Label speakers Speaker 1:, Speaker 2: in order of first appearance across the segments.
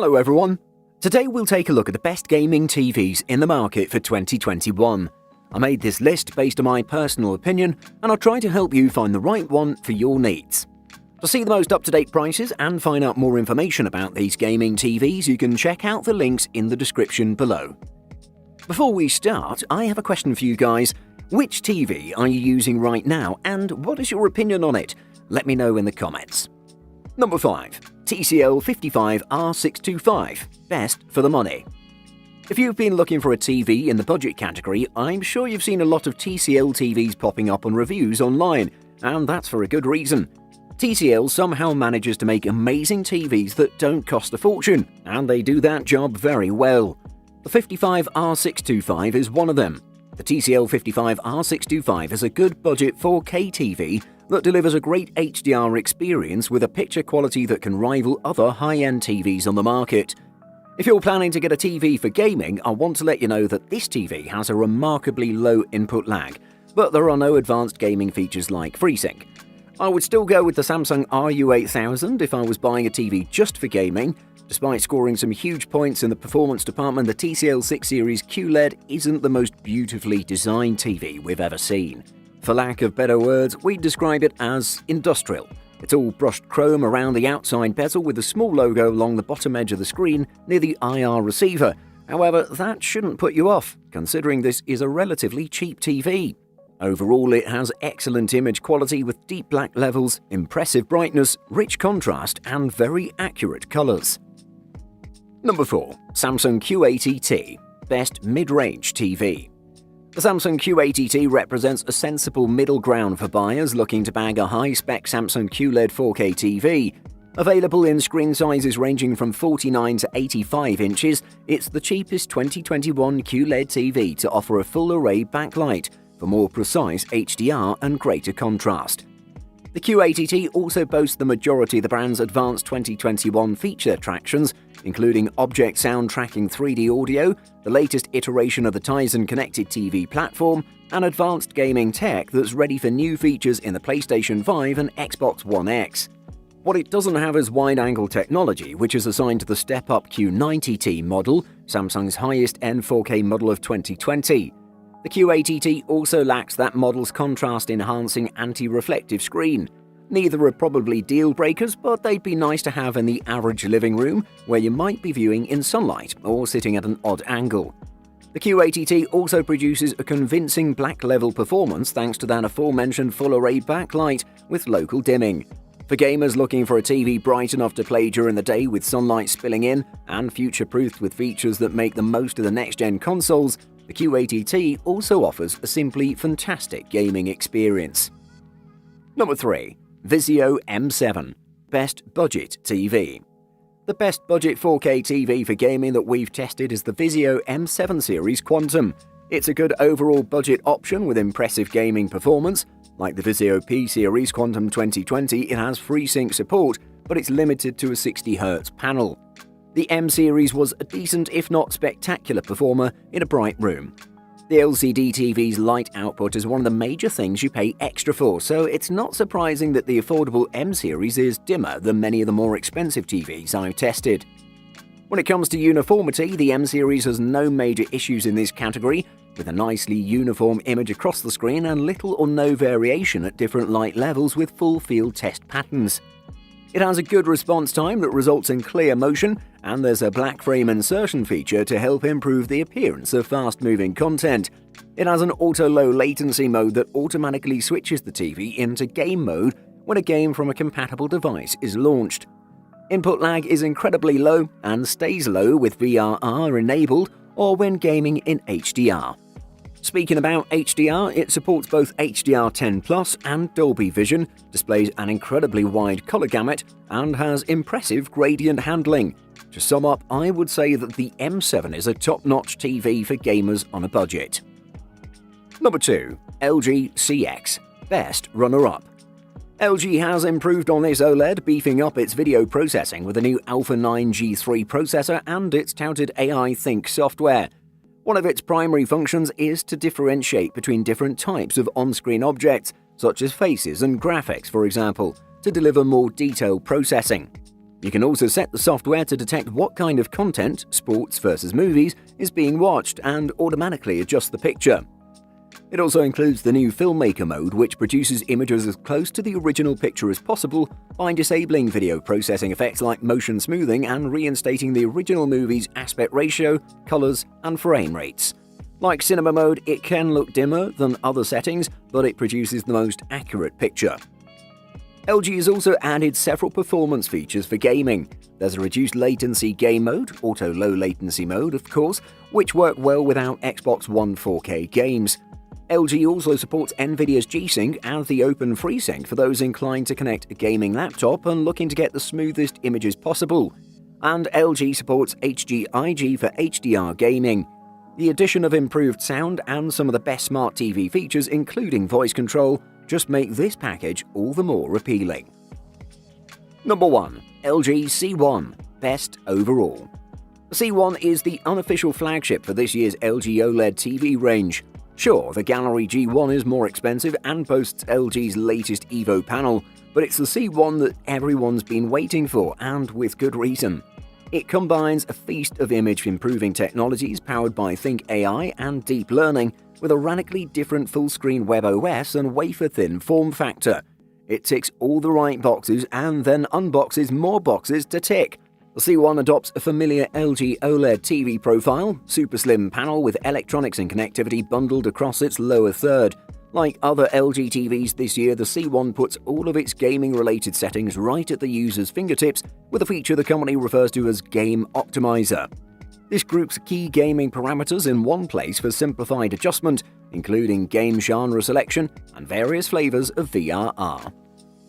Speaker 1: Hello everyone! Today we'll take a look at the best gaming TVs in the market for 2021. I made this list based on my personal opinion, and I'll try to help you find the right one for your needs. To see the most up-to-date prices and find out more information about these gaming TVs, you can check out the links in the description below. Before we start, I have a question for you guys. Which TV are you using right now, and what is your opinion on it? Let me know in the comments. Number 5. TCL 55R625. Best for the money. If you've been looking for a TV in the budget category, I'm sure you've seen a lot of TCL TVs popping up on reviews online, and that's for a good reason. TCL somehow manages to make amazing TVs that don't cost a fortune, and they do that job very well. The 55R625 is one of them. The TCL 55R625 is a good budget 4K TV that delivers a great HDR experience with a picture quality that can rival other high-end TVs on the market. If you're planning to get a TV for gaming, I want to let you know that this TV has a remarkably low input lag, but there are no advanced gaming features like FreeSync. I would still go with the Samsung RU8000 if I was buying a TV just for gaming. Despite scoring some huge points in the performance department, the TCL 6 Series QLED isn't the most beautifully designed TV we've ever seen. For lack of better words, we'd describe it as industrial. It's all brushed chrome around the outside bezel with a small logo along the bottom edge of the screen near the IR receiver. However, that shouldn't put you off, considering this is a relatively cheap TV. Overall, it has excellent image quality with deep black levels, impressive brightness, rich contrast, and very accurate colors. Number 4. Samsung Q80T. Best mid-range TV. The Samsung Q80T represents a sensible middle ground for buyers looking to bag a high-spec Samsung QLED 4K TV. Available in screen sizes ranging from 49 to 85 inches, it's the cheapest 2021 QLED TV to offer a full-array backlight for more precise HDR and greater contrast. The Q80T also boasts the majority of the brand's advanced 2021 feature attractions, including object sound tracking 3D audio, the latest iteration of the Tizen connected TV platform, and advanced gaming tech that's ready for new features in the PlayStation 5 and Xbox One X. What it doesn't have is wide-angle technology, which is assigned to the step-up Q90T model, Samsung's highest-end 4K model of 2020. The Q80T also lacks that model's contrast-enhancing anti-reflective screen. Neither are probably deal-breakers, but they'd be nice to have in the average living room where you might be viewing in sunlight or sitting at an odd angle. The Q80T also produces a convincing black-level performance thanks to that aforementioned full-array backlight with local dimming. For gamers looking for a TV bright enough to play during the day with sunlight spilling in and future-proofed with features that make the most of the next-gen consoles, the Q80T also offers a simply fantastic gaming experience. Number 3. Vizio M7. Best budget TV. The best budget 4K TV for gaming that we've tested is the Vizio M7 series Quantum. It's a good overall budget option with impressive gaming performance. Like the Vizio P series Quantum 2020, it has FreeSync support, but it's limited to a 60Hz panel. The M series was a decent, if not spectacular, performer in a bright room. The LCD TV's light output is one of the major things you pay extra for, so it's not surprising that the affordable M series is dimmer than many of the more expensive TVs I've tested. When it comes to uniformity, the M series has no major issues in this category, with a nicely uniform image across the screen and little or no variation at different light levels with full field test patterns. It has a good response time that results in clear motion, and there's a black frame insertion feature to help improve the appearance of fast-moving content. It has an auto-low latency mode that automatically switches the TV into game mode when a game from a compatible device is launched. Input lag is incredibly low and stays low with VRR enabled or when gaming in HDR. Speaking about HDR, it supports both HDR 10+ and Dolby Vision, displays an incredibly wide color gamut, and has impressive gradient handling. To sum up, I would say that the M7 is a top-notch TV for gamers on a budget. Number 2. LG CX. Best runner-up. LG has improved on this OLED, beefing up its video processing with a new Alpha 9 G3 processor and its touted AI Think software. One of its primary functions is to differentiate between different types of on-screen objects, such as faces and graphics, for example, to deliver more detailed processing. You can also set the software to detect what kind of content, sports versus movies, is being watched and automatically adjust the picture. It also includes the new Filmmaker mode, which produces images as close to the original picture as possible by disabling video processing effects like motion smoothing and reinstating the original movie's aspect ratio, colors, and frame rates. Like Cinema mode, it can look dimmer than other settings, but it produces the most accurate picture. LG has also added several performance features for gaming. There's a reduced latency game mode, auto low latency mode of course, which work well with our Xbox One 4K games. LG also supports Nvidia's G-Sync and the Open FreeSync for those inclined to connect a gaming laptop and looking to get the smoothest images possible. And LG supports HGIG for HDR gaming. The addition of improved sound and some of the best smart TV features, including voice control, just make this package all the more appealing. Number 1. LG C1 – Best Overall. The C1 is the unofficial flagship for this year's LG OLED TV range. Sure, the Gallery G1 is more expensive and boasts LG's latest Evo panel, but it's the C1 that everyone's been waiting for, and with good reason. It combines a feast of image-improving technologies powered by Think AI and deep learning with a radically different full-screen WebOS and wafer-thin form factor. It ticks all the right boxes and then unboxes more boxes to tick. The C1 adopts a familiar LG OLED TV profile, super slim panel with electronics and connectivity bundled across its lower third. Like other LG TVs this year, the C1 puts all of its gaming-related settings right at the user's fingertips with a feature the company refers to as Game Optimizer. This groups key gaming parameters in one place for simplified adjustment, including game genre selection and various flavors of VRR.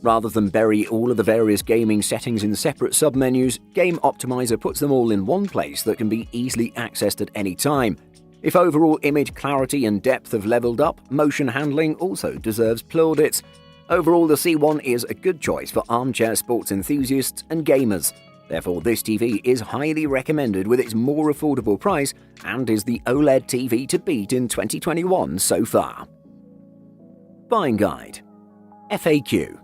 Speaker 1: Rather than bury all of the various gaming settings in separate submenus, Game Optimizer puts them all in one place that can be easily accessed at any time. If overall image clarity and depth have leveled up, motion handling also deserves plaudits. Overall, the C1 is a good choice for armchair sports enthusiasts and gamers. Therefore, this TV is highly recommended with its more affordable price and is the OLED TV to beat in 2021 so far. Buying Guide. FAQ.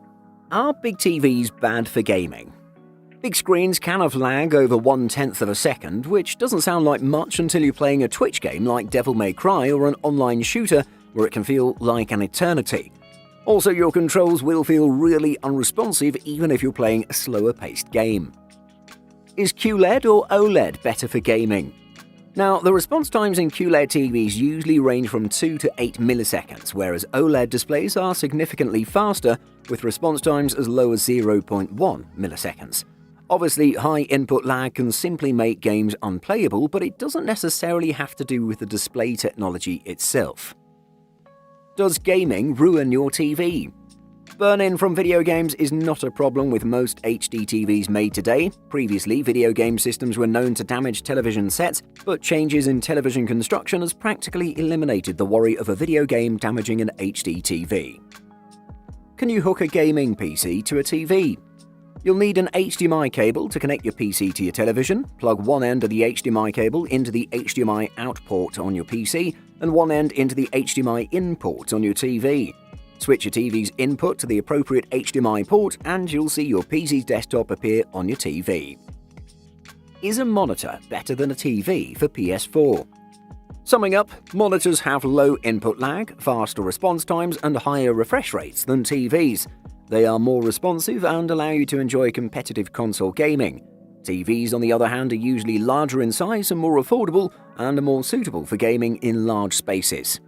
Speaker 1: Are big TVs bad for gaming? Big screens can have lag over 1/10 of a second, which doesn't sound like much until you're playing a Twitch game like Devil May Cry or an online shooter where it can feel like an eternity. Also, your controls will feel really unresponsive even if you're playing a slower-paced game. Is QLED or OLED better for gaming? Now, the response times in QLED TVs usually range from 2 to 8 milliseconds, whereas OLED displays are significantly faster, with response times as low as 0.1 milliseconds. Obviously, high input lag can simply make games unplayable, but it doesn't necessarily have to do with the display technology itself. Does gaming ruin your TV? Burn-in from video games is not a problem with most HD TVs made today. Previously, video game systems were known to damage television sets, but changes in television construction has practically eliminated the worry of a video game damaging an HD TV. Can you hook a gaming PC to a TV? You'll need an HDMI cable to connect your PC to your television, plug one end of the HDMI cable into the HDMI out port on your PC, and one end into the HDMI in port on your TV. Switch your TV's input to the appropriate HDMI port and you'll see your PC's desktop appear on your TV. Is a monitor better than a TV for PS4? Summing up, monitors have low input lag, faster response times, and higher refresh rates than TVs. They are more responsive and allow you to enjoy competitive console gaming. TVs, on the other hand, are usually larger in size and more affordable, and are more suitable for gaming in large spaces.